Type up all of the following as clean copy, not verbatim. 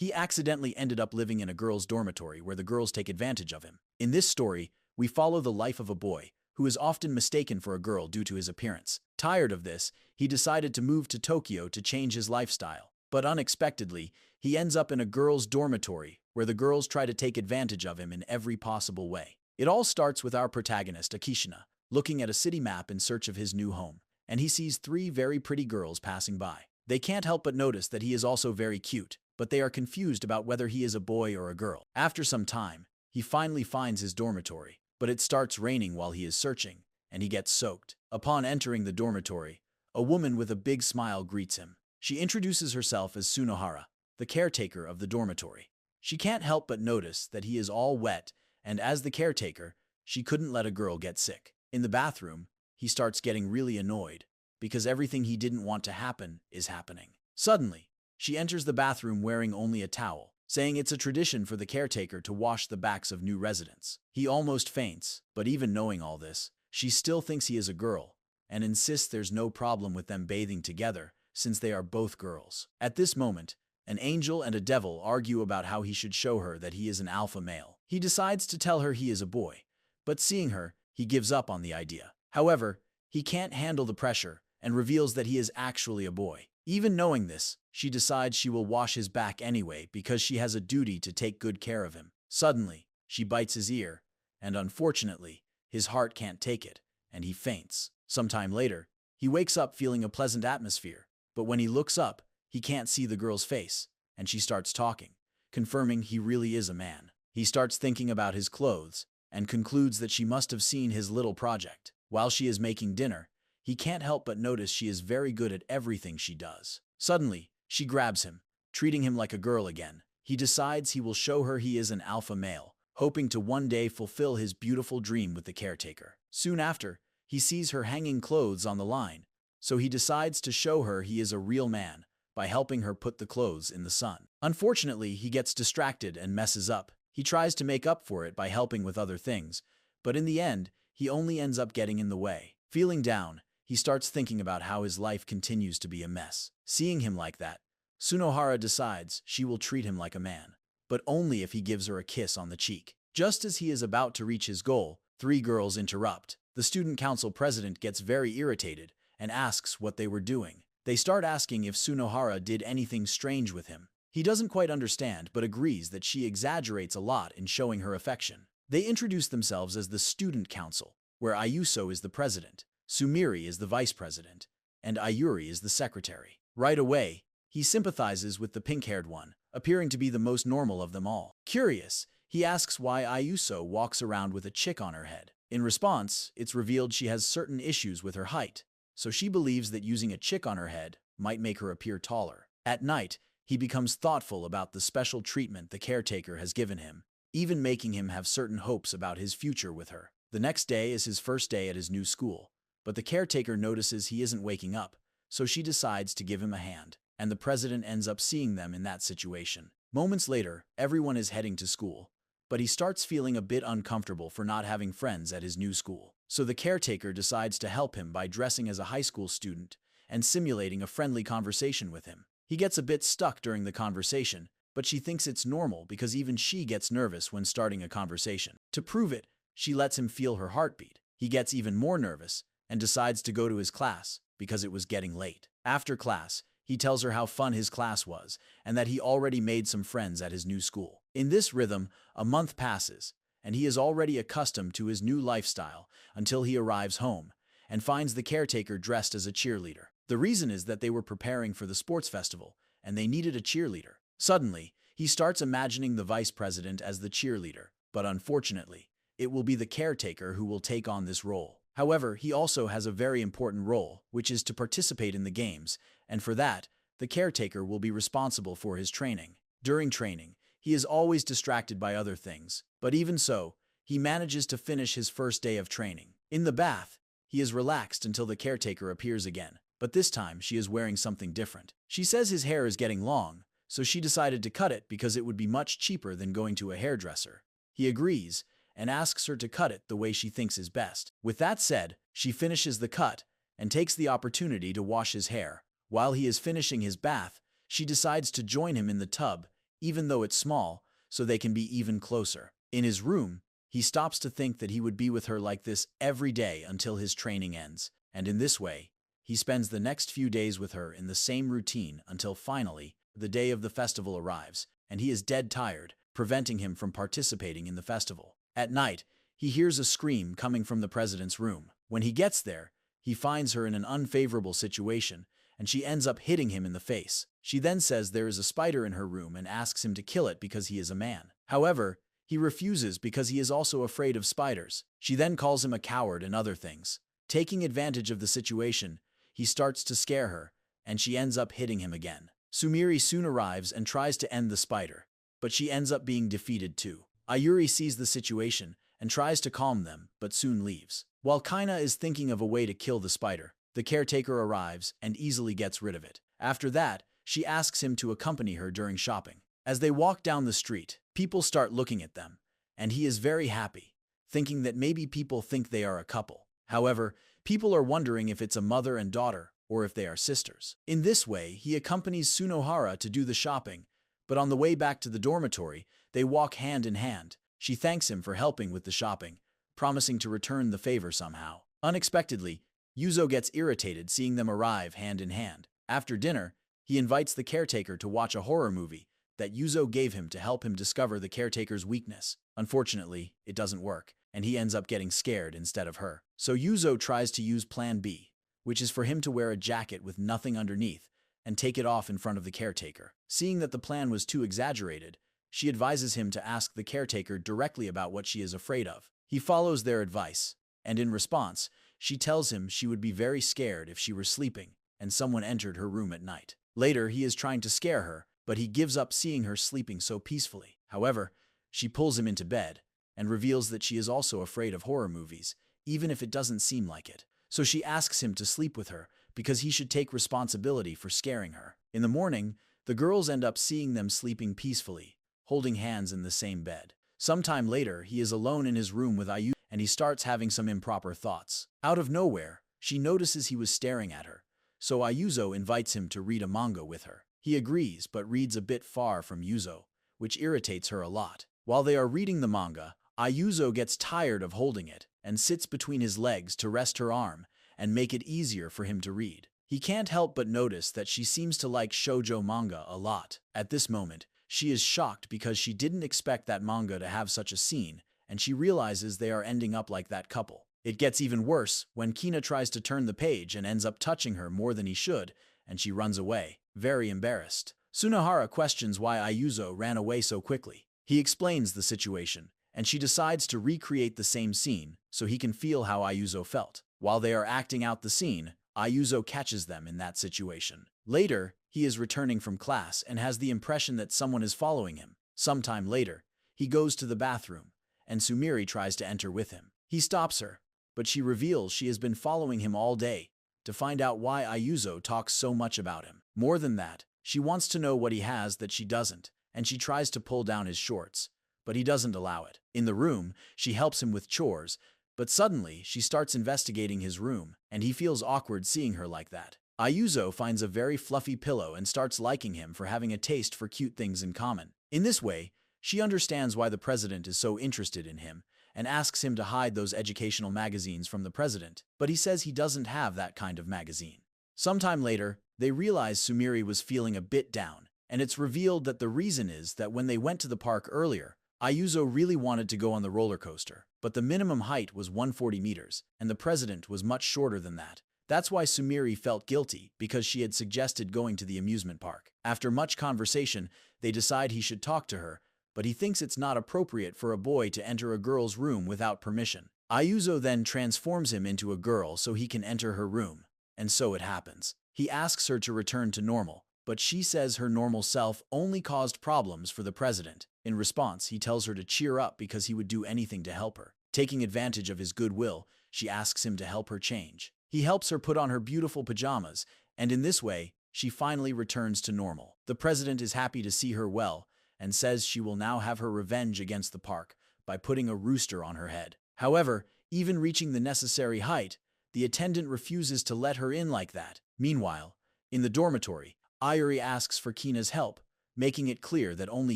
He accidentally ended up living in a girls' dormitory where the girls take advantage of him. In this story, we follow the life of a boy who is often mistaken for a girl due to his appearance. Tired of this, he decided to move to Tokyo to change his lifestyle. But unexpectedly, he ends up in a girls' dormitory where the girls try to take advantage of him in every possible way. It all starts with our protagonist, Akishina, looking at a city map in search of his new home, and he sees three very pretty girls passing by. They can't help but notice that he is also very cute, but they are confused about whether he is a boy or a girl. After some time, he finally finds his dormitory, but it starts raining while he is searching, and he gets soaked. Upon entering the dormitory, a woman with a big smile greets him. She introduces herself as Tsunohara, the caretaker of the dormitory. She can't help but notice that he is all wet, and as the caretaker, she couldn't let a girl get sick. In the bathroom, he starts getting really annoyed because everything he didn't want to happen is happening. Suddenly, she enters the bathroom wearing only a towel, saying it's a tradition for the caretaker to wash the backs of new residents. He almost faints, but even knowing all this, she still thinks he is a girl and insists there's no problem with them bathing together since they are both girls. At this moment, an angel and a devil argue about how he should show her that he is an alpha male. He decides to tell her he is a boy, but seeing her, he gives up on the idea. However, he can't handle the pressure and reveals that he is actually a boy. Even knowing this, she decides she will wash his back anyway because she has a duty to take good care of him. Suddenly, she bites his ear, and unfortunately, his heart can't take it, and he faints. Sometime later, he wakes up feeling a pleasant atmosphere, but when he looks up, he can't see the girl's face, and she starts talking, confirming he really is a man. He starts thinking about his clothes and concludes that she must have seen his little project. While she is making dinner, he can't help but notice she is very good at everything she does. Suddenly, she grabs him, treating him like a girl again. He decides he will show her he is an alpha male, hoping to one day fulfill his beautiful dream with the caretaker. Soon after, he sees her hanging clothes on the line, so he decides to show her he is a real man by helping her put the clothes in the sun. Unfortunately, he gets distracted and messes up. He tries to make up for it by helping with other things, but in the end, he only ends up getting in the way. Feeling down, he starts thinking about how his life continues to be a mess. Seeing him like that, Tsunohara decides she will treat him like a man, but only if he gives her a kiss on the cheek. Just as he is about to reach his goal, three girls interrupt. The student council president gets very irritated and asks what they were doing. They start asking if Tsunohara did anything strange with him. He doesn't quite understand but agrees that she exaggerates a lot in showing her affection. They introduce themselves as the student council, where Ayuso is the president, Sumiri is the vice president, and Ayuri is the secretary. Right away, he sympathizes with the pink-haired one, appearing to be the most normal of them all. Curious, he asks why Ayuso walks around with a chick on her head. In response, it's revealed she has certain issues with her height, so she believes that using a chick on her head might make her appear taller. At night, he becomes thoughtful about the special treatment the caretaker has given him, even making him have certain hopes about his future with her. The next day is his first day at his new school, but the caretaker notices he isn't waking up, so she decides to give him a hand, and the president ends up seeing them in that situation. Moments later, everyone is heading to school, but he starts feeling a bit uncomfortable for not having friends at his new school. So the caretaker decides to help him by dressing as a high school student and simulating a friendly conversation with him. He gets a bit stuck during the conversation, but she thinks it's normal because even she gets nervous when starting a conversation. To prove it, she lets him feel her heartbeat. He gets even more nervous and decides to go to his class because it was getting late. After class, he tells her how fun his class was and that he already made some friends at his new school. In this rhythm, a month passes, and he is already accustomed to his new lifestyle until he arrives home and finds the caretaker dressed as a cheerleader. The reason is that they were preparing for the sports festival, and they needed a cheerleader. Suddenly, he starts imagining the vice president as the cheerleader, but unfortunately, it will be the caretaker who will take on this role. However, he also has a very important role, which is to participate in the games, and for that, the caretaker will be responsible for his training. During training, he is always distracted by other things, but even so, he manages to finish his first day of training. In the bath, he is relaxed until the caretaker appears again, but this time she is wearing something different. She says his hair is getting long, so she decided to cut it because it would be much cheaper than going to a hairdresser. He agrees and asks her to cut it the way she thinks is best. With that said, she finishes the cut and takes the opportunity to wash his hair. While he is finishing his bath, she decides to join him in the tub, even though it's small, so they can be even closer. In his room, he stops to think that he would be with her like this every day until his training ends, and in this way, he spends the next few days with her in the same routine until finally, the day of the festival arrives, and he is dead tired, preventing him from participating in the festival. At night, he hears a scream coming from the president's room. When he gets there, he finds her in an unfavorable situation, and she ends up hitting him in the face. She then says there is a spider in her room and asks him to kill it because he is a man. However, he refuses because he is also afraid of spiders. She then calls him a coward and other things. Taking advantage of the situation, he starts to scare her, and she ends up hitting him again. Sumire soon arrives and tries to end the spider, but she ends up being defeated too. Ayuri sees the situation and tries to calm them, but soon leaves. While Kina is thinking of a way to kill the spider, the caretaker arrives and easily gets rid of it. After that, she asks him to accompany her during shopping. As they walk down the street, people start looking at them, and he is very happy, thinking that maybe people think they are a couple. However, people are wondering if it's a mother and daughter or if they are sisters. In this way, he accompanies Sunohara to do the shopping, but on the way back to the dormitory, they walk hand in hand. She thanks him for helping with the shopping, promising to return the favor somehow. Unexpectedly, Yuzo gets irritated seeing them arrive hand in hand. After dinner, he invites the caretaker to watch a horror movie that Yuzo gave him to help him discover the caretaker's weakness. Unfortunately, it doesn't work, and he ends up getting scared instead of her. So Yuzo tries to use Plan B, which is for him to wear a jacket with nothing underneath and take it off in front of the caretaker. Seeing that the plan was too exaggerated, she advises him to ask the caretaker directly about what she is afraid of. He follows their advice, and in response, she tells him she would be very scared if she were sleeping and someone entered her room at night. Later, he is trying to scare her, but he gives up seeing her sleeping so peacefully. However, she pulls him into bed and reveals that she is also afraid of horror movies, even if it doesn't seem like it. So she asks him to sleep with her because he should take responsibility for scaring her. In the morning, the girls end up seeing them sleeping peacefully, holding hands in the same bed. Sometime later, he is alone in his room with Ayu, and he starts having some improper thoughts. Out of nowhere, she notices he was staring at her, so Ayuzo invites him to read a manga with her. He agrees, but reads a bit far from Yuzo, which irritates her a lot. While they are reading the manga, Ayuzo gets tired of holding it and sits between his legs to rest her arm and make it easier for him to read. He can't help but notice that she seems to like shoujo manga a lot. At this moment, she is shocked because she didn't expect that manga to have such a scene, and she realizes they are ending up like that couple. It gets even worse when Kina tries to turn the page and ends up touching her more than he should, and she runs away, very embarrassed. Sunohara questions why Ayuzo ran away so quickly. He explains the situation, and she decides to recreate the same scene so he can feel how Ayuzo felt. While they are acting out the scene, Ayuzo catches them in that situation. Later, he is returning from class and has the impression that someone is following him. Sometime later, he goes to the bathroom, and Sumire tries to enter with him. He stops her, but she reveals she has been following him all day to find out why Ayuzo talks so much about him. More than that, she wants to know what he has that she doesn't, and she tries to pull down his shorts, but he doesn't allow it. In the room, she helps him with chores, but suddenly she starts investigating his room, and he feels awkward seeing her like that. Ayuzo finds a very fluffy pillow and starts liking him for having a taste for cute things in common. In this way, she understands why the president is so interested in him and asks him to hide those educational magazines from the president, but he says he doesn't have that kind of magazine. Sometime later, they realize Sumire was feeling a bit down, and it's revealed that the reason is that when they went to the park earlier, Ayuzo really wanted to go on the roller coaster, but the minimum height was 140 meters, and the president was much shorter than that. That's why Sumire felt guilty, because she had suggested going to the amusement park. After much conversation, they decide he should talk to her, but he thinks it's not appropriate for a boy to enter a girl's room without permission. Ayuzo then transforms him into a girl so he can enter her room, and so it happens. He asks her to return to normal, but she says her normal self only caused problems for the president. In response, he tells her to cheer up because he would do anything to help her. Taking advantage of his goodwill, she asks him to help her change. He helps her put on her beautiful pajamas, and in this way, she finally returns to normal. The president is happy to see her well, and says she will now have her revenge against the park by putting a rooster on her head. However, even reaching the necessary height, the attendant refuses to let her in like that. Meanwhile, in the dormitory, Ayuri asks for Kina's help making it clear that only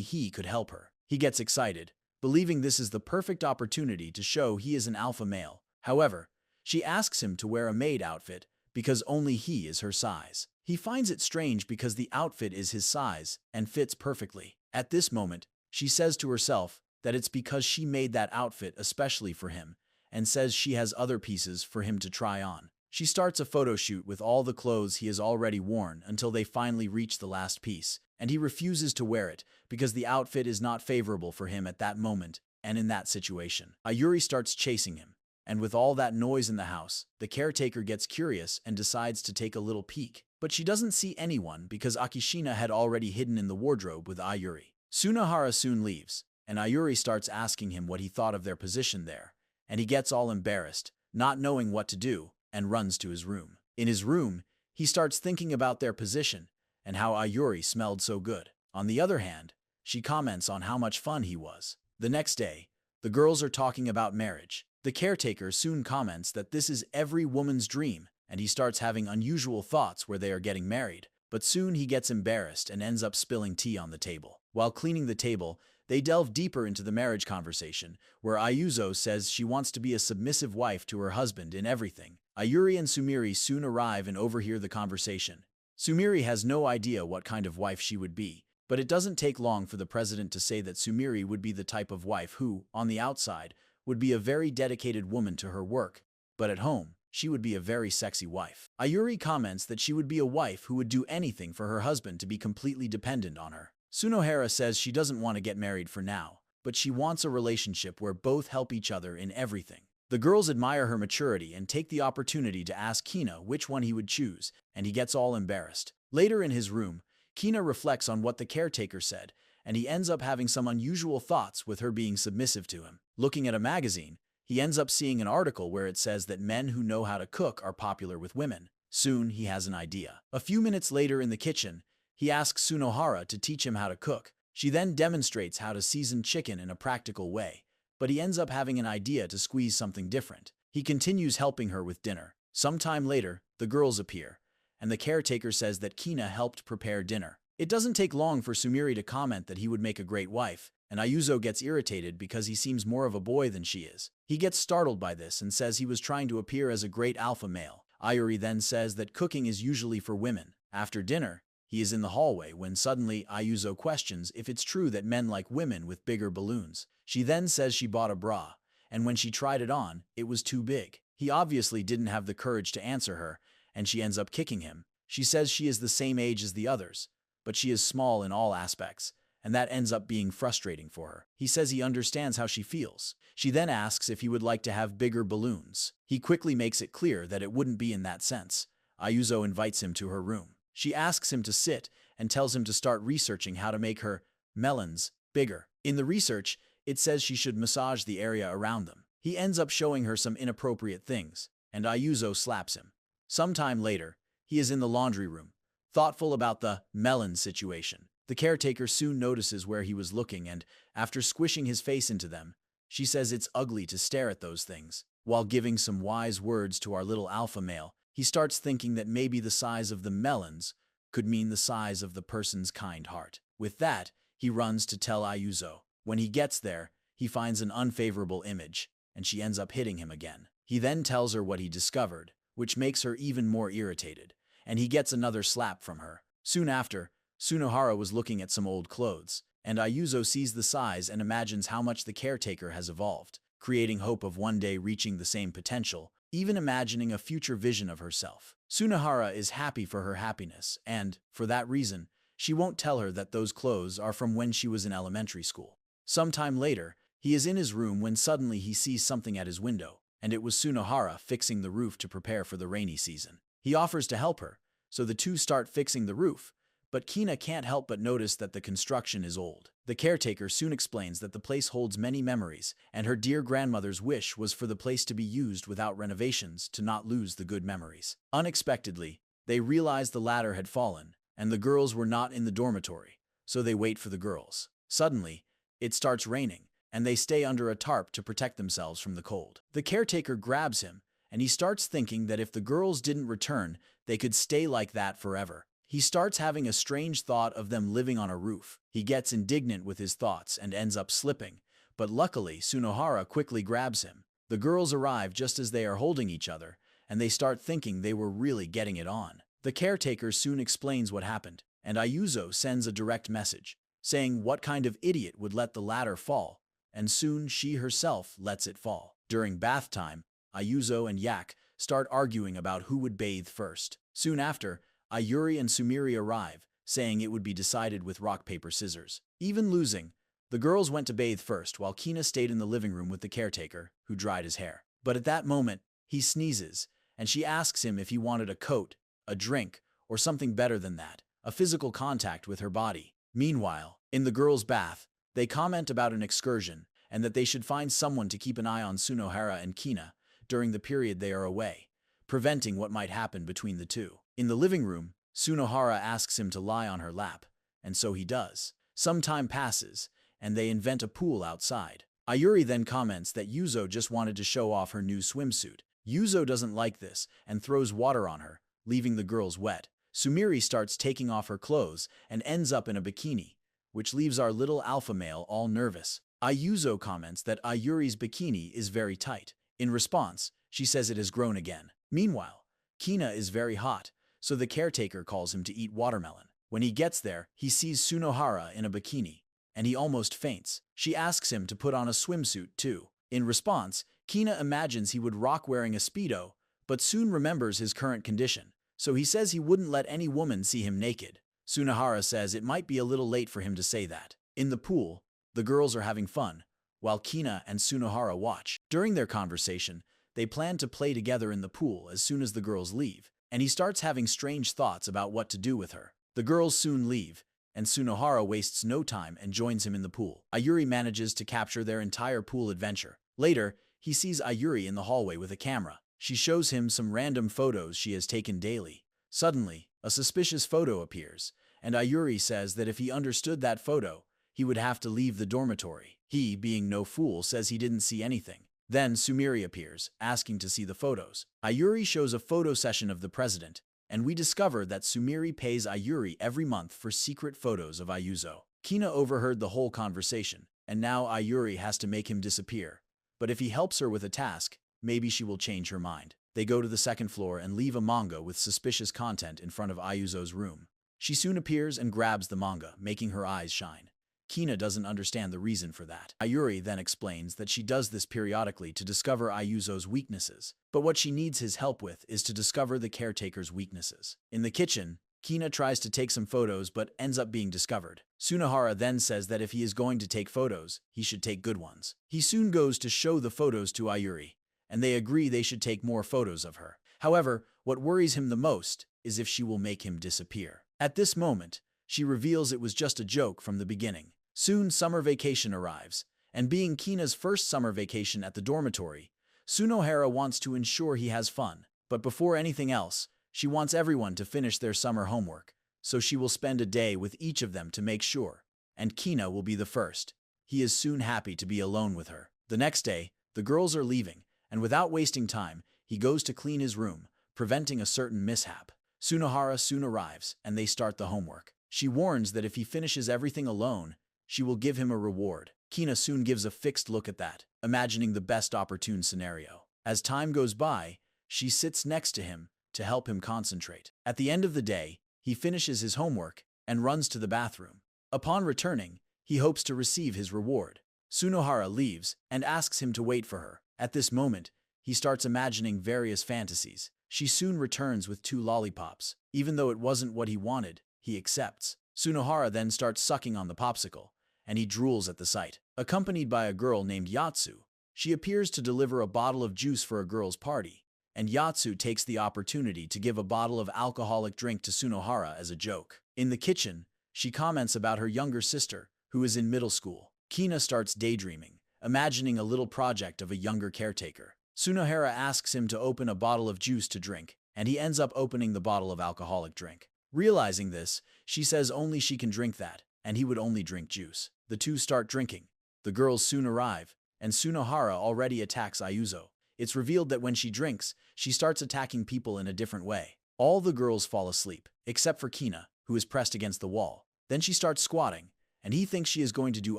he could help her. He gets excited, believing this is the perfect opportunity to show he is an alpha male. However, she asks him to wear a maid outfit because only he is her size. He finds it strange because the outfit is his size and fits perfectly. At this moment, she says to herself that it's because she made that outfit especially for him and says she has other pieces for him to try on. She starts a photo shoot with all the clothes he has already worn until they finally reach the last piece, and he refuses to wear it because the outfit is not favorable for him at that moment and in that situation. Ayuri starts chasing him, and with all that noise in the house, the caretaker gets curious and decides to take a little peek. But she doesn't see anyone because Akishina had already hidden in the wardrobe with Ayuri. Sunohara soon leaves, and Ayuri starts asking him what he thought of their position there, and he gets all embarrassed, not knowing what to do, and runs to his room. In his room, he starts thinking about their position and how Ayuri smelled so good. On the other hand, she comments on how much fun he was. The next day, the girls are talking about marriage. The caretaker soon comments that this is every woman's dream, and he starts having unusual thoughts where they are getting married. But soon he gets embarrassed and ends up spilling tea on the table. While cleaning the table, they delve deeper into the marriage conversation, where Ayuzo says she wants to be a submissive wife to her husband in everything. Ayuri and Sumire soon arrive and overhear the conversation. Sumire has no idea what kind of wife she would be, but it doesn't take long for the president to say that Sumire would be the type of wife who, on the outside, would be a very dedicated woman to her work, but at home, she would be a very sexy wife. Ayuri comments that she would be a wife who would do anything for her husband to be completely dependent on her. Sunohara says she doesn't want to get married for now, but she wants a relationship where both help each other in everything. The girls admire her maturity and take the opportunity to ask Kina which one he would choose, and he gets all embarrassed. Later in his room, Kina reflects on what the caretaker said, and he ends up having some unusual thoughts with her being submissive to him. Looking at a magazine, he ends up seeing an article where it says that men who know how to cook are popular with women. Soon, he has an idea. A few minutes later in the kitchen, he asks Sunohara to teach him how to cook. She then demonstrates how to season chicken in a practical way, but he ends up having an idea to squeeze something different. He continues helping her with dinner. Sometime later, the girls appear, and the caretaker says that Kina helped prepare dinner. It doesn't take long for Sumire to comment that he would make a great wife, and Ayuzo gets irritated because he seems more of a boy than she is. He gets startled by this and says he was trying to appear as a great alpha male. Ayuri then says that cooking is usually for women. After dinner, he is in the hallway when suddenly Ayuzo questions if it's true that men like women with bigger balloons. She then says she bought a bra, and when she tried it on, it was too big. He obviously didn't have the courage to answer her, and she ends up kicking him. She says she is the same age as the others, but she is small in all aspects, and that ends up being frustrating for her. He says he understands how she feels. She then asks if he would like to have bigger balloons. He quickly makes it clear that it wouldn't be in that sense. Ayuzo invites him to her room. She asks him to sit and tells him to start researching how to make her melons bigger. In the research, it says she should massage the area around them. He ends up showing her some inappropriate things, and Ayuzo slaps him. Sometime later, he is in the laundry room, thoughtful about the melon situation. The caretaker soon notices where he was looking, and after squishing his face into them, she says it's ugly to stare at those things. While giving some wise words to our little alpha male, he starts thinking that maybe the size of the melons could mean the size of the person's kind heart. With that, he runs to tell Ayuzo. When he gets there, he finds an unfavorable image, and she ends up hitting him again. He then tells her what he discovered, which makes her even more irritated, and he gets another slap from her. Soon after, Sunohara was looking at some old clothes, and Ayuzo sees the size and imagines how much the caretaker has evolved, creating hope of one day reaching the same potential, even imagining a future vision of herself. Sunohara is happy for her happiness, and, for that reason, she won't tell her that those clothes are from when she was in elementary school. Sometime later, he is in his room when suddenly he sees something at his window, and it was Sunohara fixing the roof to prepare for the rainy season. He offers to help her, so the two start fixing the roof, but Kina can't help but notice that the construction is old. The caretaker soon explains that the place holds many memories, and her dear grandmother's wish was for the place to be used without renovations to not lose the good memories. Unexpectedly, they realize the ladder had fallen, and the girls were not in the dormitory, so they wait for the girls. Suddenly, it starts raining, and they stay under a tarp to protect themselves from the cold. The caretaker grabs him, and he starts thinking that if the girls didn't return, they could stay like that forever. he starts having a strange thought of them living on a roof. He gets indignant with his thoughts and ends up slipping, but luckily Sunohara quickly grabs him. The girls arrive just as they are holding each other, and they start thinking they were really getting it on. The caretaker soon explains what happened, and Ayuzo sends a direct message, saying what kind of idiot would let the ladder fall, and soon she herself lets it fall. During bath time, Ayuzo and Yak start arguing about who would bathe first. Soon after, Ayuri and Sumiri arrive, saying it would be decided with rock, paper, scissors. Even losing, the girls went to bathe first while Kina stayed in the living room with the caretaker, who dried his hair. But at that moment, he sneezes, and she asks him if he wanted a coat, a drink, or something better than that, a physical contact with her body. Meanwhile, in the girls' bath, they comment about an excursion and that they should find someone to keep an eye on Sunohara and Kina during the period they are away, preventing what might happen between the two. In the living room, Sunohara asks him to lie on her lap, and so he does. Some time passes, and they invent a pool outside. Ayuri then comments that Yuzo just wanted to show off her new swimsuit. Yuzo doesn't like this and throws water on her, leaving the girls wet. Sumiri starts taking off her clothes and ends up in a bikini, which leaves our little alpha male all nervous. Ayuzo comments that Ayuri's bikini is very tight. In response, she says it has grown again. Meanwhile, Kina is very hot, so the caretaker calls him to eat watermelon. When he gets there, he sees Sunohara in a bikini, and he almost faints. She asks him to put on a swimsuit too. In response, Kina imagines he would rock wearing a Speedo, but soon remembers his current condition, so he says he wouldn't let any woman see him naked. Sunohara says it might be a little late for him to say that. In the pool, the girls are having fun, while Kina and Sunohara watch. During their conversation, they plan to play together in the pool as soon as the girls leave, and he starts having strange thoughts about what to do with her. The girls soon leave, and Sunohara wastes no time and joins him in the pool. Ayuri manages to capture their entire pool adventure. Later, he sees Ayuri in the hallway with a camera. She shows him some random photos she has taken daily. Suddenly, a suspicious photo appears, and Ayuri says that if he understood that photo, he would have to leave the dormitory. He, being no fool, says he didn't see anything. Then Sumiri appears, asking to see the photos. Ayuri shows a photo session of the president, and we discover that Sumiri pays Ayuri every month for secret photos of Ayuzo. Kina overheard the whole conversation, and now Ayuri has to make him disappear. But if he helps her with a task, maybe she will change her mind. They go to the second floor and leave a manga with suspicious content in front of Ayuzo's room. She soon appears and grabs the manga, making her eyes shine. Kina doesn't understand the reason for that. Ayuri then explains that she does this periodically to discover Ayuzo's weaknesses, but what she needs his help with is to discover the caretaker's weaknesses. In the kitchen, Kina tries to take some photos but ends up being discovered. Sunohara then says that if he is going to take photos, he should take good ones. He soon goes to show the photos to Ayuri, and they agree they should take more photos of her. However, what worries him the most is if she will make him disappear. At this moment, she reveals it was just a joke from the beginning. Soon summer vacation arrives, and being Kina's first summer vacation at the dormitory, Sunohara wants to ensure he has fun. But before anything else, she wants everyone to finish their summer homework, so she will spend a day with each of them to make sure, and Kina will be the first. He is soon happy to be alone with her. The next day, the girls are leaving, and without wasting time, he goes to clean his room, preventing a certain mishap. Sunohara soon arrives, and they start the homework. She warns that if he finishes everything alone, she will give him a reward. Kina soon gives a fixed look at that, imagining the best opportune scenario. As time goes by, she sits next to him to help him concentrate. At the end of the day, he finishes his homework and runs to the bathroom. Upon returning, he hopes to receive his reward. Sunohara leaves and asks him to wait for her. At this moment, he starts imagining various fantasies. She soon returns with 2 lollipops. Even though it wasn't what he wanted, he accepts. Sunohara then starts sucking on the popsicle, and he drools at the sight. Accompanied by a girl named Yatsu, she appears to deliver a bottle of juice for a girl's party, and Yatsu takes the opportunity to give a bottle of alcoholic drink to Sunohara as a joke. In the kitchen, she comments about her younger sister, who is in middle school. Kina starts daydreaming, imagining a little project of a younger caretaker. Sunohara asks him to open a bottle of juice to drink, and he ends up opening the bottle of alcoholic drink. Realizing this, she says only she can drink that, and he would only drink juice. The two start drinking. The girls soon arrive, and Sunohara already attacks Ayuzo. It's revealed that when she drinks, she starts attacking people in a different way. All the girls fall asleep, except for Kina, who is pressed against the wall. Then she starts squatting, and he thinks she is going to do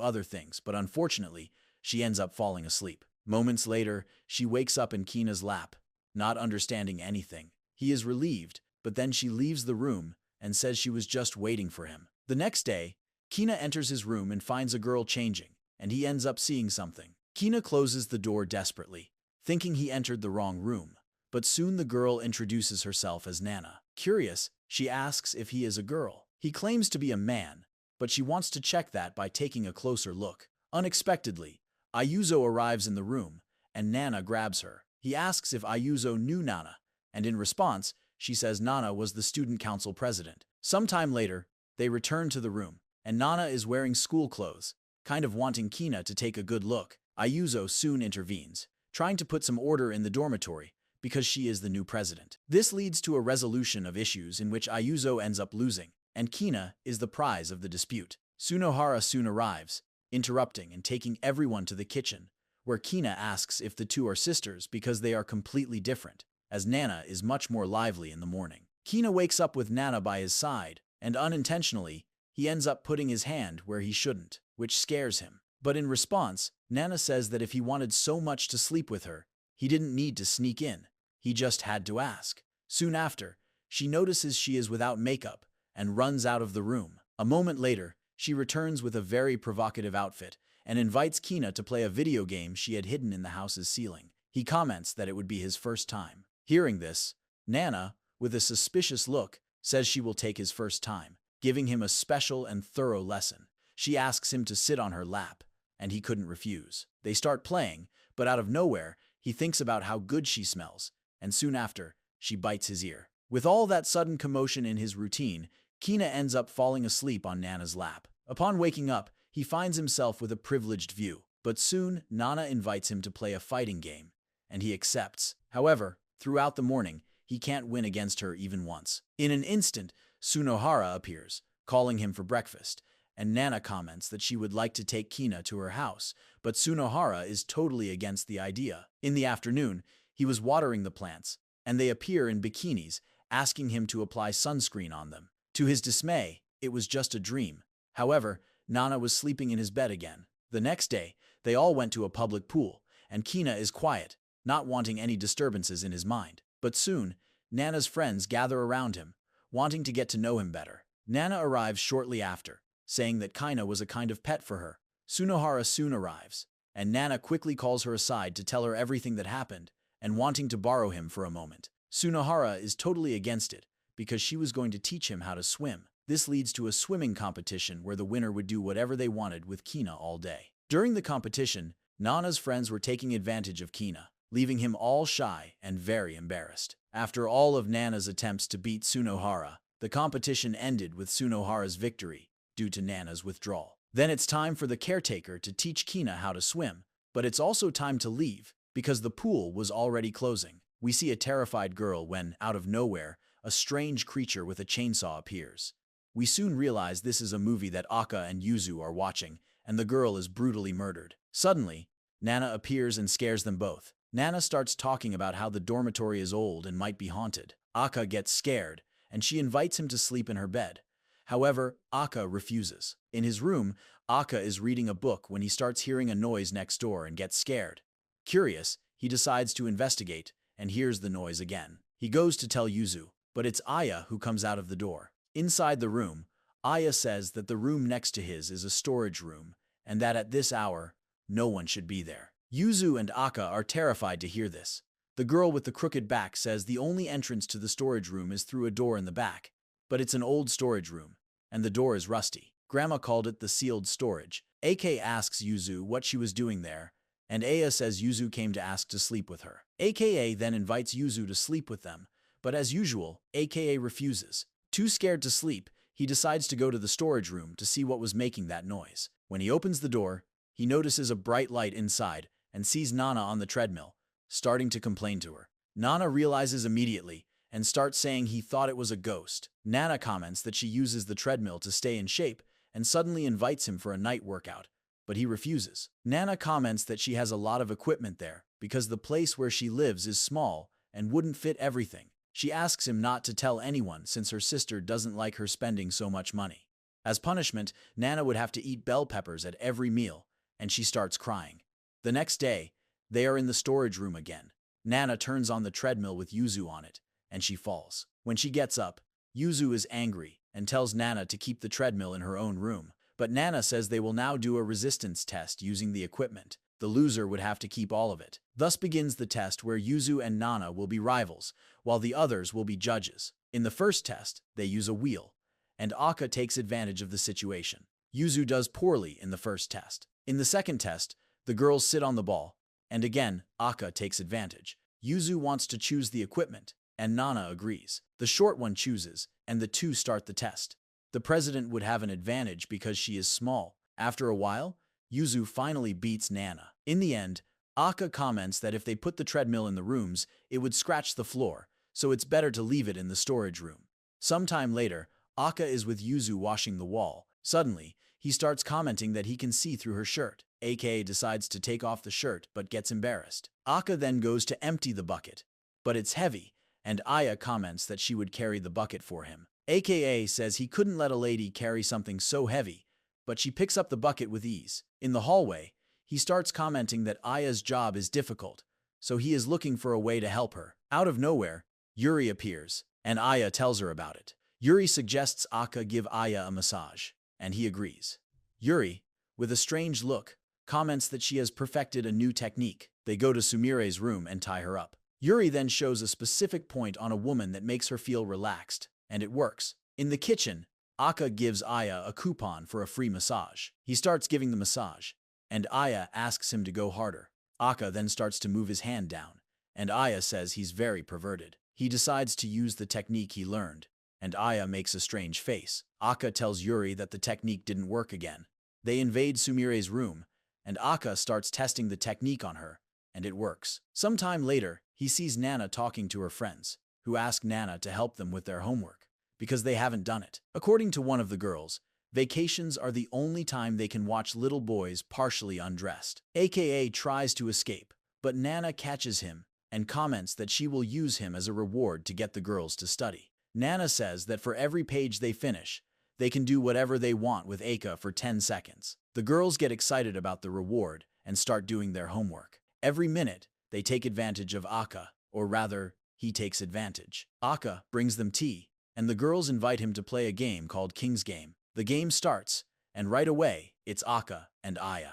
other things, but unfortunately, she ends up falling asleep. Moments later, she wakes up in Kina's lap, not understanding anything. He is relieved, but then she leaves the room and says she was just waiting for him. The next day, Kina enters his room and finds a girl changing, and he ends up seeing something. Kina closes the door desperately, thinking he entered the wrong room. But soon the girl introduces herself as Nana. Curious, she asks if he is a girl. He claims to be a man, but she wants to check that by taking a closer look. Unexpectedly, Ayuzo arrives in the room, and Nana grabs her. He asks if Ayuzo knew Nana, and in response, she says Nana was the student council president. Sometime later, they return to the room, and Nana is wearing school clothes, kind of wanting Kina to take a good look. Ayuzo soon intervenes, trying to put some order in the dormitory, because she is the new president. This leads to a resolution of issues in which Ayuzo ends up losing, and Kina is the prize of the dispute. Sunohara soon arrives, interrupting and taking everyone to the kitchen, where Kina asks if the two are sisters because they are completely different, as Nana is much more lively in the morning. Kina wakes up with Nana by his side, and unintentionally, he ends up putting his hand where he shouldn't, which scares him. But in response, Nana says that if he wanted so much to sleep with her, he didn't need to sneak in. He just had to ask. Soon after, she notices she is without makeup and runs out of the room. A moment later, she returns with a very provocative outfit and invites Kina to play a video game she had hidden in the house's ceiling. He comments that it would be his first time. Hearing this, Nana, with a suspicious look, says she will take his first time, giving him a special and thorough lesson. She asks him to sit on her lap, and he couldn't refuse. They start playing, but out of nowhere, he thinks about how good she smells, and soon after, she bites his ear. With all that sudden commotion in his routine, Kina ends up falling asleep on Nana's lap. Upon waking up, he finds himself with a privileged view, but soon Nana invites him to play a fighting game, and he accepts. However, throughout the morning, he can't win against her even once. In an instant, Sunohara appears, calling him for breakfast, and Nana comments that she would like to take Kina to her house, but Sunohara is totally against the idea. In the afternoon, he was watering the plants, and they appear in bikinis, asking him to apply sunscreen on them. To his dismay, it was just a dream. However, Nana was sleeping in his bed again. The next day, they all went to a public pool, and Kina is quiet, not wanting any disturbances in his mind. But soon, Nana's friends gather around him, wanting to get to know him better. Nana arrives shortly after, saying that Kina was a kind of pet for her. Sunohara soon arrives, and Nana quickly calls her aside to tell her everything that happened, and wanting to borrow him for a moment. Sunohara is totally against it, because she was going to teach him how to swim. This leads to a swimming competition where the winner would do whatever they wanted with Kina all day. During the competition, Nana's friends were taking advantage of Kina, leaving him all shy and very embarrassed. After all of Nana's attempts to beat Sunohara, the competition ended with Sunohara's victory due to Nana's withdrawal. Then it's time for the caretaker to teach Kina how to swim, but it's also time to leave because the pool was already closing. We see a terrified girl when, out of nowhere, a strange creature with a chainsaw appears. We soon realize this is a movie that Aka and Yuzu are watching, and the girl is brutally murdered. Suddenly, Nana appears and scares them both. Nana starts talking about how the dormitory is old and might be haunted. Aka gets scared, and she invites him to sleep in her bed. However, Aka refuses. In his room, Aka is reading a book when he starts hearing a noise next door and gets scared. Curious, he decides to investigate and hears the noise again. He goes to tell Yuzu, but it's Aya who comes out of the door. Inside the room, Aya says that the room next to his is a storage room and that at this hour, no one should be there. Yuzu and Aka are terrified to hear this. The girl with the crooked back says the only entrance to the storage room is through a door in the back, but it's an old storage room, and the door is rusty. Grandma called it the sealed storage. AK asks Yuzu what she was doing there, and Aya says Yuzu came to ask to sleep with her. AKA then invites Yuzu to sleep with them, but as usual, AKA refuses. Too scared to sleep, he decides to go to the storage room to see what was making that noise. When he opens the door, he notices a bright light inside and sees Nana on the treadmill, starting to complain to her. Nana realizes immediately and starts saying he thought it was a ghost. Nana comments that she uses the treadmill to stay in shape and suddenly invites him for a night workout, but he refuses. Nana comments that she has a lot of equipment there because the place where she lives is small and wouldn't fit everything, She asks him not to tell anyone since her sister doesn't like her spending so much money. As punishment, Nana would have to eat bell peppers at every meal, and she starts crying. The next day, they are in the storage room again. Nana turns on the treadmill with Yuzu on it, and she falls. When she gets up, Yuzu is angry and tells Nana to keep the treadmill in her own room. But Nana says they will now do a resistance test using the equipment. The loser would have to keep all of it. Thus begins the test where Yuzu and Nana will be rivals, while the others will be judges. In the first test, they use a wheel, and Aka takes advantage of the situation. Yuzu does poorly in the first test. In the second test, the girls sit on the ball, and again, Aka takes advantage. Yuzu wants to choose the equipment, and Nana agrees. The short one chooses, and the two start the test. The president would have an advantage because she is small. After a while, Yuzu finally beats Nana. In the end, Aka comments that if they put the treadmill in the rooms, it would scratch the floor, so it's better to leave it in the storage room. Sometime later, Aka is with Yuzu washing the wall. Suddenly, he starts commenting that he can see through her shirt. Aka decides to take off the shirt but gets embarrassed. Aka then goes to empty the bucket, but it's heavy, and Aya comments that she would carry the bucket for him. Aka says he couldn't let a lady carry something so heavy, but she picks up the bucket with ease. In the hallway, he starts commenting that Aya's job is difficult, so he is looking for a way to help her. Out of nowhere, Yuri appears, and Aya tells her about it. Yuri suggests Aka give Aya a massage, and he agrees. Yuri, with a strange look, comments that she has perfected a new technique. They go to Sumire's room and tie her up. Yuri then shows a specific point on a woman that makes her feel relaxed, and it works. In the kitchen, Aka gives Aya a coupon for a free massage. He starts giving the massage, and Aya asks him to go harder. Aka then starts to move his hand down, and Aya says he's very perverted. He decides to use the technique he learned, and Aya makes a strange face. Aka tells Yuri that the technique didn't work again. They invade Sumire's room, and Aka starts testing the technique on her, and it works. Sometime later, he sees Nana talking to her friends, who ask Nana to help them with their homework, because they haven't done it. According to one of the girls, vacations are the only time they can watch little boys partially undressed. Aka tries to escape, but Nana catches him and comments that she will use him as a reward to get the girls to study. Nana says that for every page they finish, they can do whatever they want with Aka for 10 seconds. The girls get excited about the reward and start doing their homework. Every minute, they take advantage of Aka, or rather, he takes advantage. Aka brings them tea, and the girls invite him to play a game called King's Game. The game starts, and right away, it's Aka and Aya.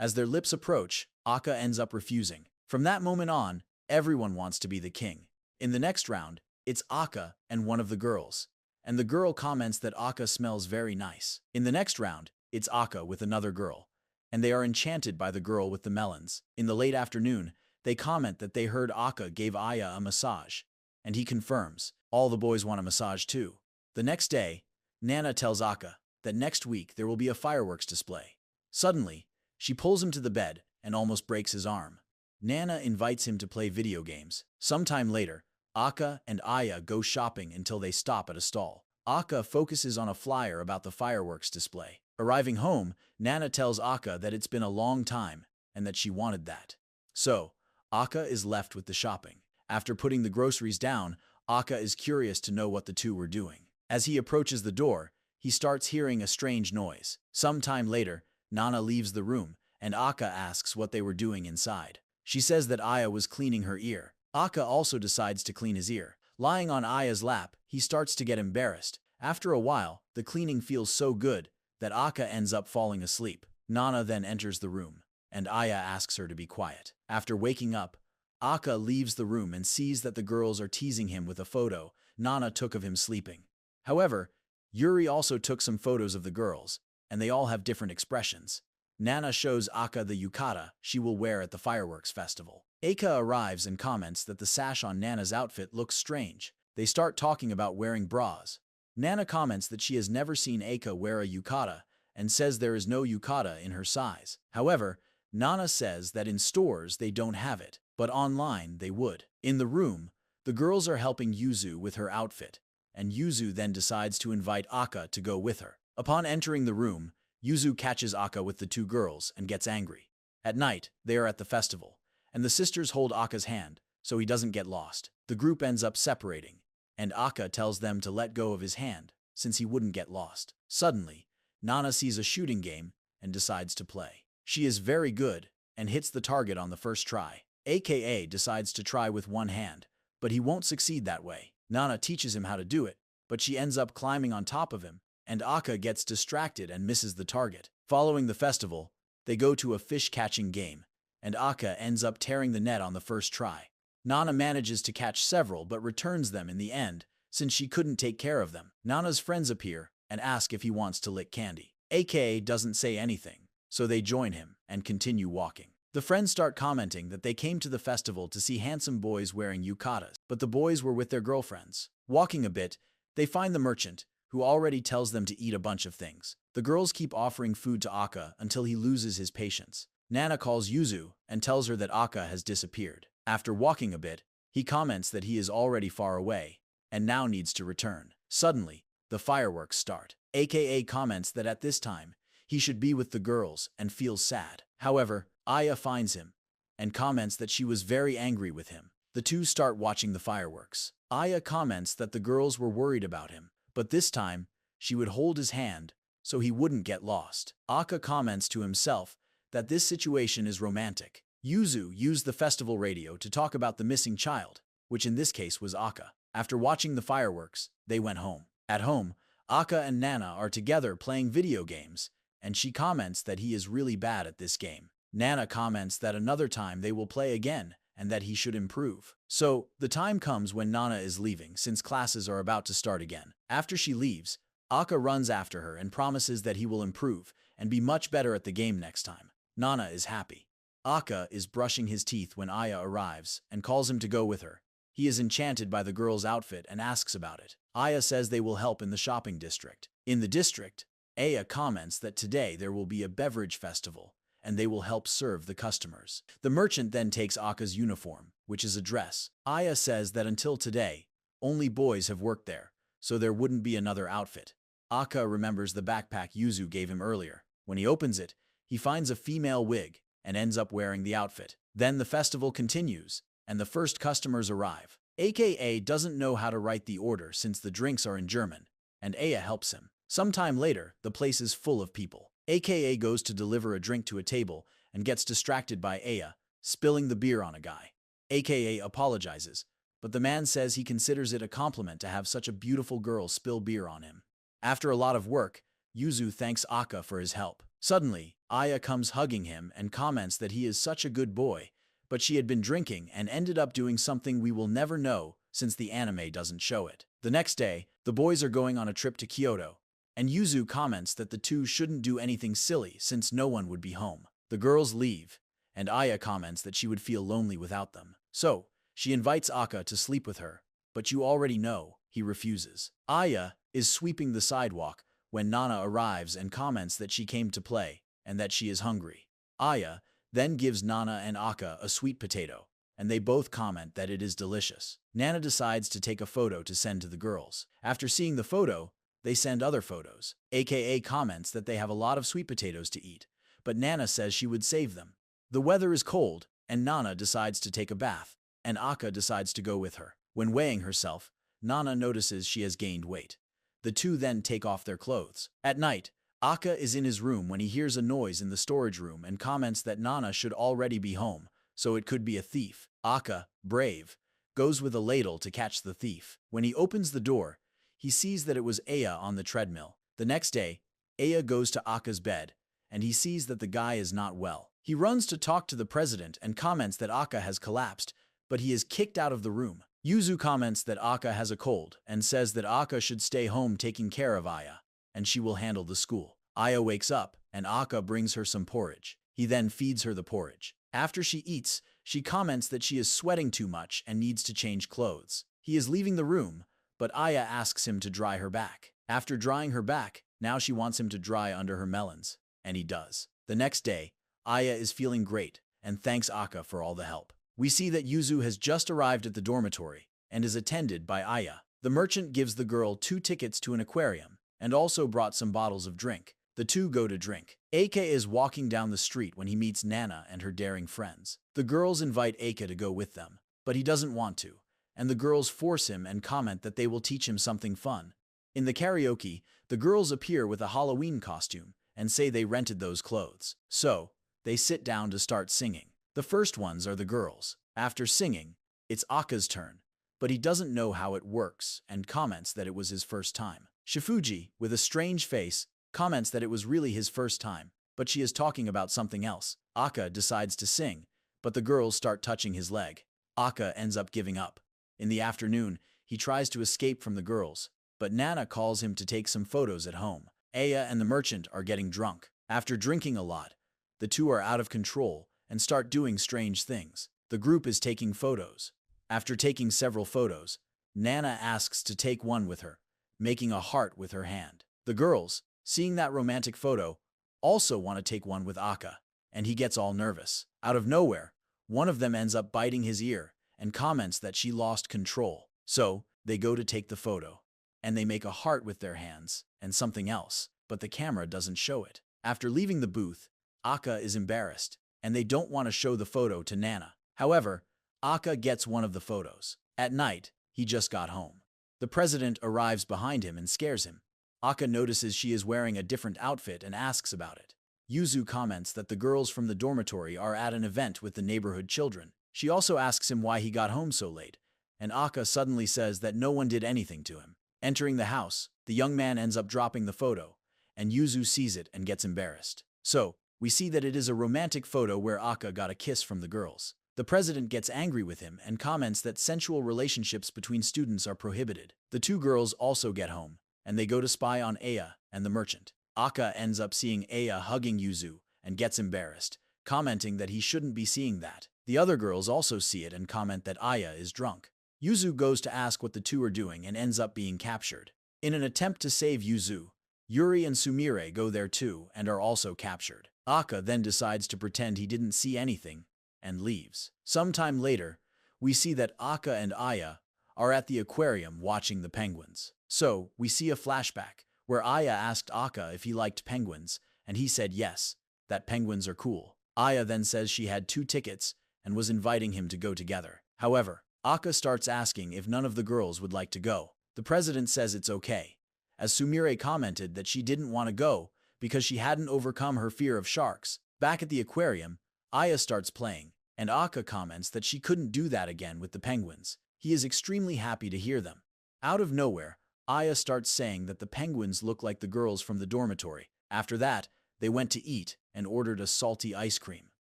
As their lips approach, Aka ends up refusing. From that moment on, everyone wants to be the king. In the next round, it's Aka and one of the girls, and the girl comments that Aka smells very nice. In the next round, it's Aka with another girl, and they are enchanted by the girl with the melons. In the late afternoon, they comment that they heard Aka gave Aya a massage, and he confirms, all the boys want a massage too. The next day, Nana tells Aka that next week there will be a fireworks display. Suddenly, she pulls him to the bed and almost breaks his arm. Nana invites him to play video games. Sometime later, Aka and Aya go shopping until they stop at a stall. Aka focuses on a flyer about the fireworks display. Arriving home, Nana tells Aka that it's been a long time and that she wanted that. So, Aka is left with the shopping. After putting the groceries down, Aka is curious to know what the two were doing. As he approaches the door, he starts hearing a strange noise. Sometime later, Nana leaves the room, and Aka asks what they were doing inside. She says that Aya was cleaning her ear. Aka also decides to clean his ear. Lying on Aya's lap, he starts to get embarrassed. After a while, the cleaning feels so good that Aka ends up falling asleep. Nana then enters the room, and Aya asks her to be quiet. After waking up, Aka leaves the room and sees that the girls are teasing him with a photo Nana took of him sleeping. However, Yuri also took some photos of the girls, and they all have different expressions. Nana shows Aka the yukata she will wear at the fireworks festival. Aka arrives and comments that the sash on Nana's outfit looks strange. They start talking about wearing bras. Nana comments that she has never seen Aka wear a yukata and says there is no yukata in her size. However, Nana says that in stores they don't have it, but online they would. In the room, the girls are helping Yuzu with her outfit, and Yuzu then decides to invite Aka to go with her. Upon entering the room, Yuzu catches Aka with the two girls and gets angry. At night, they are at the festival, and the sisters hold Aka's hand, so he doesn't get lost. the group ends up separating, and Akka tells them to let go of his hand, since he wouldn't get lost. Suddenly, Nana sees a shooting game and decides to play. She is very good and hits the target on the first try. AKA decides to try with one hand, but he won't succeed that way. Nana teaches him how to do it, but she ends up climbing on top of him, and Akka gets distracted and misses the target. Following the festival, they go to a fish-catching game, and Akka ends up tearing the net on the first try. Nana manages to catch several but returns them in the end, since she couldn't take care of them. Nana's friends appear and ask if he wants to lick candy. AKA doesn't say anything, so they join him and continue walking. The friends start commenting that they came to the festival to see handsome boys wearing yukatas, but the boys were with their girlfriends. Walking a bit, they find the merchant, who already tells them to eat a bunch of things. The girls keep offering food to Akka until he loses his patience. Nana calls Yuzu and tells her that Akka has disappeared. After walking a bit, he comments that he is already far away and now needs to return. Suddenly, the fireworks start. AKA comments that at this time, he should be with the girls and feels sad. However, Aya finds him and comments that she was very angry with him. The two start watching the fireworks. Aya comments that the girls were worried about him, but this time, she would hold his hand so he wouldn't get lost. Akka comments to himself that this situation is romantic. Yuzu used the festival radio to talk about the missing child, which in this case was Akka. After watching the fireworks, they went home. At home, Akka and Nana are together playing video games, and she comments that he is really bad at this game. Nana comments that another time they will play again and that he should improve. So, the time comes when Nana is leaving since classes are about to start again. After she leaves, Akka runs after her and promises that he will improve and be much better at the game next time. Nana is happy. Akka is brushing his teeth when Aya arrives and calls him to go with her. He is enchanted by the girl's outfit and asks about it. Aya says they will help in the shopping district. In the district, Aya comments that today there will be a beverage festival, and they will help serve the customers. The merchant then takes Akka's uniform, which is a dress. Aya says that until today, only boys have worked there, so there wouldn't be another outfit. Akka remembers the backpack Yuzu gave him earlier. When he opens it, he finds a female wig and ends up wearing the outfit. Then the festival continues, and the first customers arrive. AKA doesn't know how to write the order since the drinks are in German, and Aya helps him. Sometime later, the place is full of people. AKA goes to deliver a drink to a table and gets distracted by Aya, spilling the beer on a guy. AKA apologizes, but the man says he considers it a compliment to have such a beautiful girl spill beer on him. After a lot of work, Yuzu thanks Akka for his help. Suddenly, Aya comes hugging him and comments that he is such a good boy, but she had been drinking and ended up doing something we will never know since the anime doesn't show it. The next day, the boys are going on a trip to Kyoto, and Yuzu comments that the two shouldn't do anything silly since no one would be home. The girls leave, and Aya comments that she would feel lonely without them. So, she invites Akka to sleep with her, but you already know, he refuses. Aya is sweeping the sidewalk when Nana arrives and comments that she came to play and that she is hungry. Aya then gives Nana and Akka a sweet potato, and they both comment that it is delicious. Nana decides to take a photo to send to the girls. After seeing the photo, they send other photos. AKA comments that they have a lot of sweet potatoes to eat, but Nana says she would save them. The weather is cold, and Nana decides to take a bath, and Akka decides to go with her. When weighing herself, Nana notices she has gained weight. The two then take off their clothes. At night, Akka is in his room when he hears a noise in the storage room and comments that Nana should already be home, so it could be a thief. Akka, brave, goes with a ladle to catch the thief. When he opens the door, he sees that it was Aya on the treadmill. The next day, Aya goes to Akka's bed, and he sees that the guy is not well. He runs to talk to the president and comments that Akka has collapsed, but he is kicked out of the room. Yuzu comments that Akka has a cold and says that Akka should stay home taking care of Aya, and she will handle the school. Aya wakes up, and Akka brings her some porridge. He then feeds her the porridge. After she eats, she comments that she is sweating too much and needs to change clothes. He is leaving the room, but Aya asks him to dry her back. After drying her back, now she wants him to dry under her melons, and he does. The next day, Aya is feeling great and thanks Akka for all the help. We see that Yuzu has just arrived at the dormitory and is attended by Aya. The merchant gives the girl 2 tickets to an aquarium and also brought some bottles of drink. The two go to drink. Aka is walking down the street when he meets Nana and her daring friends. The girls invite Aka to go with them, but he doesn't want to, and the girls force him and comment that they will teach him something fun. In the karaoke, the girls appear with a Halloween costume and say they rented those clothes. So, they sit down to start singing. The first ones are the girls. After singing, it's Aka's turn, but he doesn't know how it works and comments that it was his first time. Shifuji, with a strange face, comments that it was really his first time, but she is talking about something else. Aka decides to sing, but the girls start touching his leg. Aka ends up giving up. In the afternoon, he tries to escape from the girls, but Nana calls him to take some photos at home. Aya and the merchant are getting drunk. After drinking a lot, the two are out of control and start doing strange things. The group is taking photos. After taking several photos, Nana asks to take one with her, making a heart with her hand. The girls, seeing that romantic photo, also want to take one with Aka, and he gets all nervous. Out of nowhere, one of them ends up biting his ear and comments that she lost control. So, they go to take the photo, and they make a heart with their hands and something else, but the camera doesn't show it. After leaving the booth, Aka is embarrassed, and they don't want to show the photo to Nana. However, Aka gets one of the photos. At night, he just got home. The president arrives behind him and scares him. Aka notices she is wearing a different outfit and asks about it. Yuzu comments that the girls from the dormitory are at an event with the neighborhood children. She also asks him why he got home so late, and Aka suddenly says that no one did anything to him. Entering the house, the young man ends up dropping the photo, and Yuzu sees it and gets embarrassed. So, we see that it is a romantic photo where Aka got a kiss from the girls. The president gets angry with him and comments that sensual relationships between students are prohibited. The two girls also get home, and they go to spy on Aya and the merchant. Aka ends up seeing Aya hugging Yuzu and gets embarrassed, commenting that he shouldn't be seeing that. The other girls also see it and comment that Aya is drunk. Yuzu goes to ask what the two are doing and ends up being captured. In an attempt to save Yuzu, Yuri and Sumire go there too and are also captured. Aka then decides to pretend he didn't see anything and leaves. Sometime later, we see that Aka and Aya are at the aquarium watching the penguins. So, we see a flashback where Aya asked Aka if he liked penguins, and he said yes, that penguins are cool. Aya then says she had 2 tickets and was inviting him to go together. However, Aka starts asking if none of the girls would like to go. The president says it's okay, as Sumire commented that she didn't want to go because she hadn't overcome her fear of sharks. Back at the aquarium, Aya starts playing, and Aka comments that she couldn't do that again with the penguins. He is extremely happy to hear them. Out of nowhere, Aya starts saying that the penguins look like the girls from the dormitory. After that, they went to eat and ordered a salty ice cream.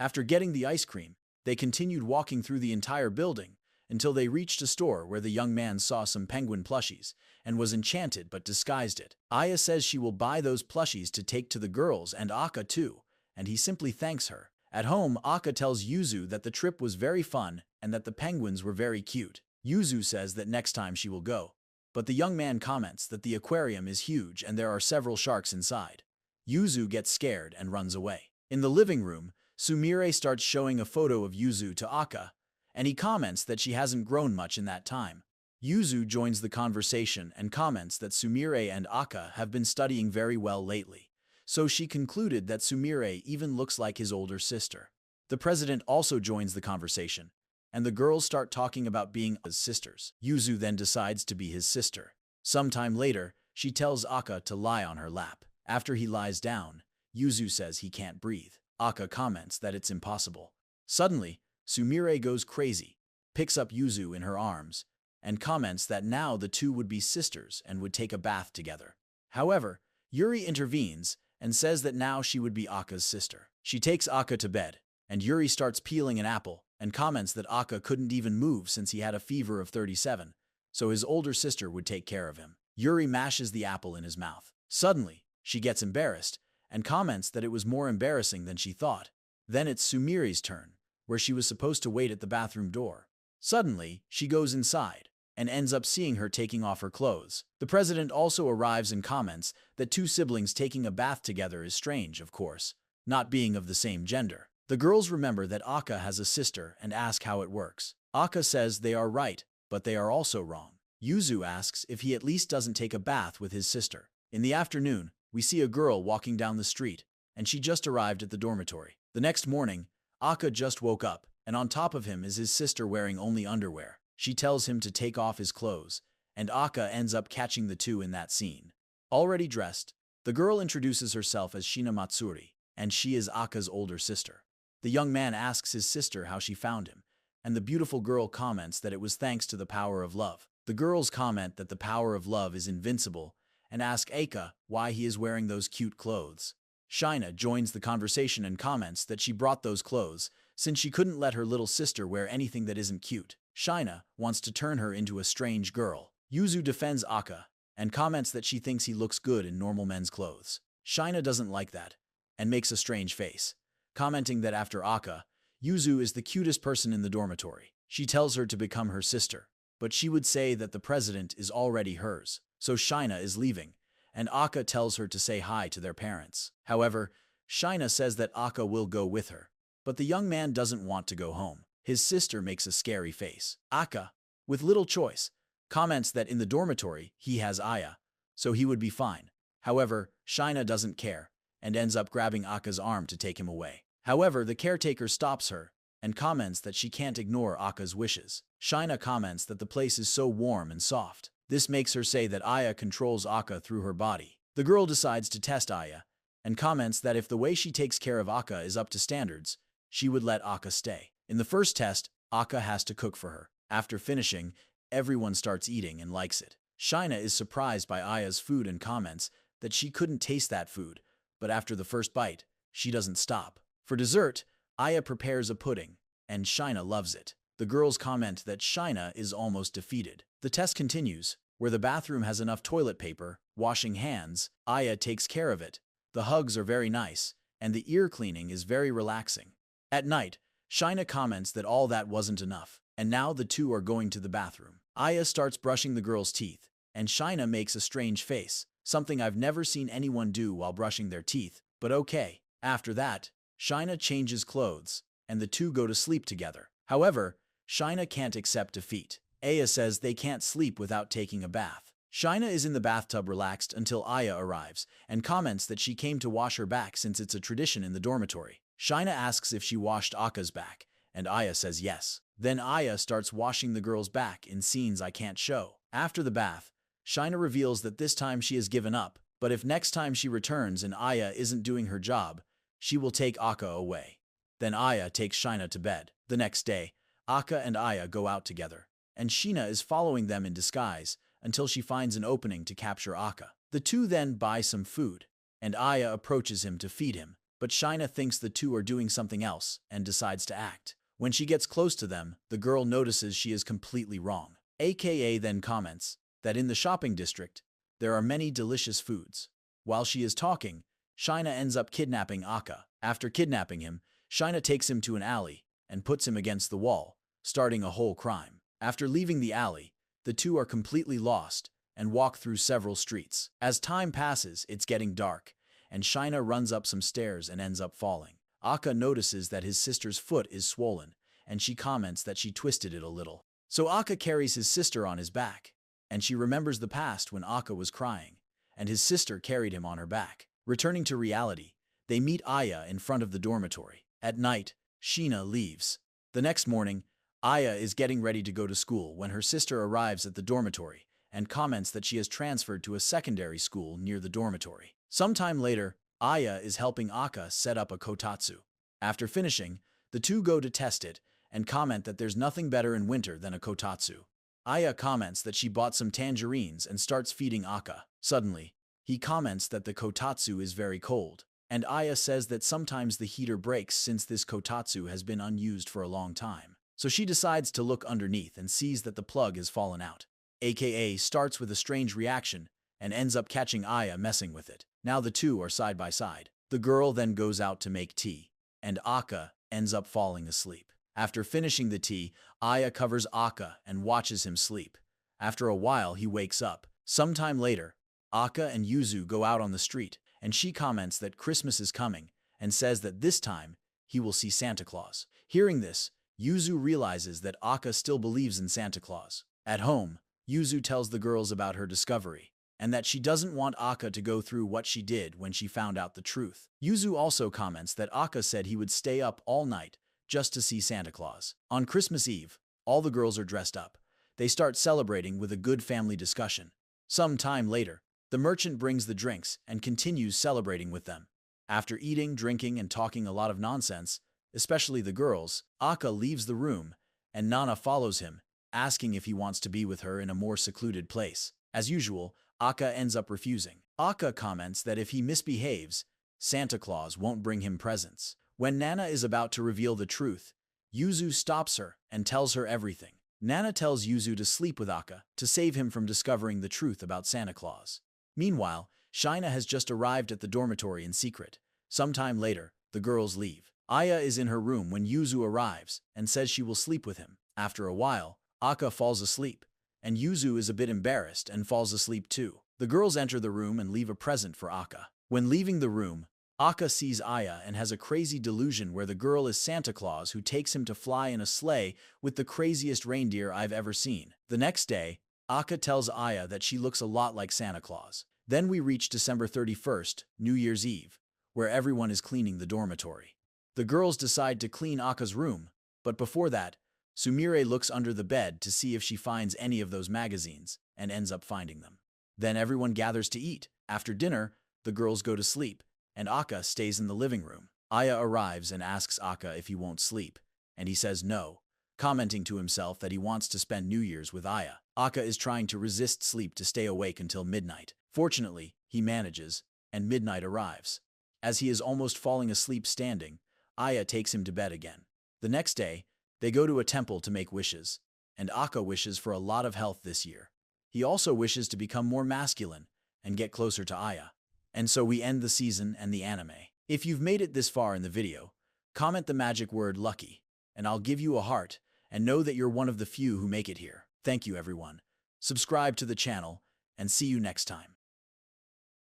After getting the ice cream, they continued walking through the entire building until they reached a store where the young man saw some penguin plushies and was enchanted but disguised it. Aya says she will buy those plushies to take to the girls and Aka too, and he simply thanks her. At home, Aka tells Yuzu that the trip was very fun and that the penguins were very cute. Yuzu says that next time she will go, but the young man comments that the aquarium is huge and there are several sharks inside. Yuzu gets scared and runs away. In the living room, Sumire starts showing a photo of Yuzu to Aka, and he comments that she hasn't grown much in that time. Yuzu joins the conversation and comments that Sumire and Aka have been studying very well lately, so she concluded that Sumire even looks like his older sister. The president also joins the conversation, and the girls start talking about being his sisters. Yuzu then decides to be his sister. Sometime later, she tells Aka to lie on her lap. After he lies down, Yuzu says he can't breathe. Aka comments that it's impossible. Suddenly, Sumire goes crazy, picks up Yuzu in her arms, and comments that now the two would be sisters and would take a bath together. However, Yuri intervenes and says that now she would be Aka's sister. She takes Aka to bed, and Yuri starts peeling an apple and comments that Aka couldn't even move since he had a fever of 37, so his older sister would take care of him. Yuri mashes the apple in his mouth. Suddenly, she gets embarrassed and comments that it was more embarrassing than she thought. Then it's Sumire's turn, where she was supposed to wait at the bathroom door. Suddenly, she goes inside and ends up seeing her taking off her clothes. The president also arrives and comments that 2 siblings taking a bath together is strange, of course, not being of the same gender. The girls remember that Aka has a sister and ask how it works. Aka says they are right, but they are also wrong. Yuzu asks if he at least doesn't take a bath with his sister. In the afternoon, we see a girl walking down the street, and she just arrived at the dormitory. The next morning, Aka just woke up, and on top of him is his sister wearing only underwear. She tells him to take off his clothes, and Aka ends up catching the two in that scene. Already dressed, the girl introduces herself as Shina Matsuri, and she is Aka's older sister. The young man asks his sister how she found him, and the beautiful girl comments that it was thanks to the power of love. The girls comment that the power of love is invincible and ask Aka why he is wearing those cute clothes. Shina joins the conversation and comments that she brought those clothes since she couldn't let her little sister wear anything that isn't cute. Shina wants to turn her into a strange girl. Yuzu defends Aka and comments that she thinks he looks good in normal men's clothes. Shina doesn't like that and makes a strange face, commenting that after Aka, Yuzu is the cutest person in the dormitory. She tells her to become her sister, but she would say that the president is already hers, so Shina is leaving, and Aka tells her to say hi to their parents. However, Shina says that Aka will go with her, but the young man doesn't want to go home. His sister makes a scary face. Aka, with little choice, comments that in the dormitory he has Aya, so he would be fine. However, Shina doesn't care and ends up grabbing Aka's arm to take him away. However, the caretaker stops her and comments that she can't ignore Aka's wishes. Shina comments that the place is so warm and soft. This makes her say that Aya controls Aka through her body. The girl decides to test Aya and comments that if the way she takes care of Aka is up to standards, she would let Aka stay. In the first test, Aka has to cook for her. After finishing, everyone starts eating and likes it. Shina is surprised by Aya's food and comments that she couldn't taste that food, but after the first bite, she doesn't stop. For dessert, Aya prepares a pudding, and Shina loves it. The girls comment that Shina is almost defeated. The test continues, where the bathroom has enough toilet paper, washing hands, Aya takes care of it. The hugs are very nice, and the ear cleaning is very relaxing. At night, Shina comments that all that wasn't enough, and now the two are going to the bathroom. Aya starts brushing the girl's teeth, and Shina makes a strange face, something I've never seen anyone do while brushing their teeth, but okay. After that, Shina changes clothes, and the two go to sleep together. However, Shina can't accept defeat. Aya says they can't sleep without taking a bath. Shina is in the bathtub relaxed until Aya arrives, and comments that she came to wash her back since it's a tradition in the dormitory. Shina asks if she washed Aka's back, and Aya says yes. Then Aya starts washing the girl's back in scenes I can't show. After the bath, Shina reveals that this time she has given up, but if next time she returns and Aya isn't doing her job, she will take Aka away. Then Aya takes Shina to bed. The next day, Aka and Aya go out together, and Shina is following them in disguise until she finds an opening to capture Aka. The two then buy some food, and Aya approaches him to feed him, but Shina thinks the two are doing something else and decides to act. When she gets close to them, the girl notices she is completely wrong. AKA then comments that in the shopping district, there are many delicious foods. While she is talking, Shina ends up kidnapping Aka. After kidnapping him, Shina takes him to an alley and puts him against the wall, starting a whole crime. After leaving the alley, the two are completely lost and walk through several streets. As time passes, it's getting dark, and Shina runs up some stairs and ends up falling. Aka notices that his sister's foot is swollen, and she comments that she twisted it a little. So Aka carries his sister on his back, and she remembers the past when Aka was crying, and his sister carried him on her back. Returning to reality, they meet Aya in front of the dormitory. At night, Shina leaves. The next morning, Aya is getting ready to go to school when her sister arrives at the dormitory and comments that she has transferred to a secondary school near the dormitory. Sometime later, Aya is helping Aka set up a kotatsu. After finishing, the two go to test it and comment that there's nothing better in winter than a kotatsu. Aya comments that she bought some tangerines and starts feeding Aka. Suddenly, he comments that the kotatsu is very cold, and Aya says that sometimes the heater breaks since this kotatsu has been unused for a long time. So she decides to look underneath and sees that the plug has fallen out. AKA starts with a strange reaction and ends up catching Aya messing with it. Now the two are side by side. The girl then goes out to make tea, and Aka ends up falling asleep. After finishing the tea, Aya covers Aka and watches him sleep. After a while, he wakes up. Sometime later, Aka and Yuzu go out on the street, and she comments that Christmas is coming and says that this time he will see Santa Claus. Hearing this, Yuzu realizes that Aka still believes in Santa Claus. At home, Yuzu tells the girls about her discovery, and that she doesn't want Aka to go through what she did when she found out the truth. Yuzu also comments that Aka said he would stay up all night just to see Santa Claus. On Christmas Eve, all the girls are dressed up, They start celebrating with a good family discussion. Some time later, the merchant brings the drinks and continues celebrating with them. After eating, drinking, and talking a lot of nonsense, especially the girls, Akka leaves the room, and Nana follows him, asking if he wants to be with her in a more secluded place. As usual, Akka ends up refusing. Akka comments that if he misbehaves, Santa Claus won't bring him presents. When Nana is about to reveal the truth, Yuzu stops her and tells her everything. Nana tells Yuzu to sleep with Akka to save him from discovering the truth about Santa Claus. Meanwhile, Shaina has just arrived at the dormitory in secret. Sometime later, the girls leave. Aya is in her room when Yuzu arrives and says she will sleep with him. After a while, Akka falls asleep, and Yuzu is a bit embarrassed and falls asleep too. The girls enter the room and leave a present for Akka. When leaving the room, Akka sees Aya and has a crazy delusion where the girl is Santa Claus who takes him to fly in a sleigh with the craziest reindeer I've ever seen. The next day, Akka tells Aya that she looks a lot like Santa Claus. Then we reach December 31st, New Year's Eve, where everyone is cleaning the dormitory. The girls decide to clean Akka's room, but before that, Sumire looks under the bed to see if she finds any of those magazines and ends up finding them. Then everyone gathers to eat. After dinner, the girls go to sleep, and Akka stays in the living room. Aya arrives and asks Akka if he won't sleep, and he says no, commenting to himself that he wants to spend New Year's with Aya. Akka is trying to resist sleep to stay awake until midnight. Fortunately, he manages, and midnight arrives. As he is almost falling asleep standing, Aya takes him to bed again. The next day, they go to a temple to make wishes, and Akka wishes for a lot of health this year. He also wishes to become more masculine and get closer to Aya. And so we end the season and the anime. If you've made it this far in the video, comment the magic word lucky, and I'll give you a heart, and know that you're one of the few who make it here. Thank you, everyone. Subscribe to the channel, and see you next time.